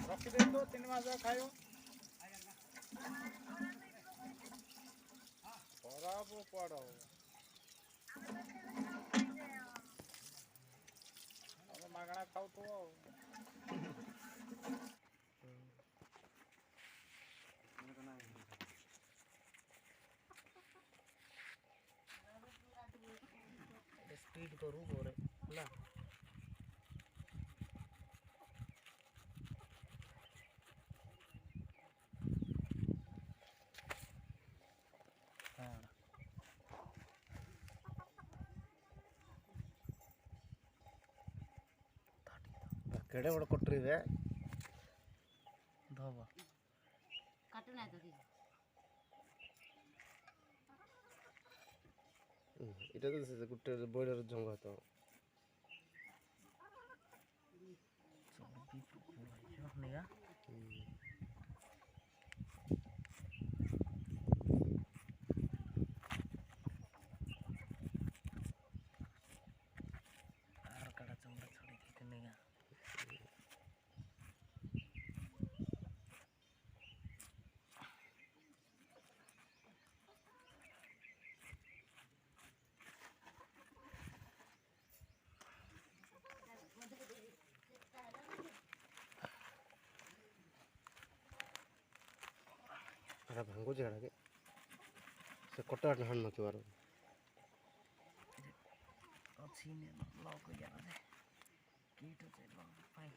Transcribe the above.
रखिदे तो 3 मास खायो खराब पड़ो मागଣା खाऊ तो स्पीड करू गोरे ना केड़े बड़ कटरी रे धोबा काटना तो এটা তো গুটে বয়লার জঙ্গা তো चर्बी प्रबल है निगा आर कड़ा चमड़ा छड़ी थी निगा अरे भांगो जड़ा के से कटाट हन न केवार अच्छी ने लॉक गया दे कीट से लॉक पाई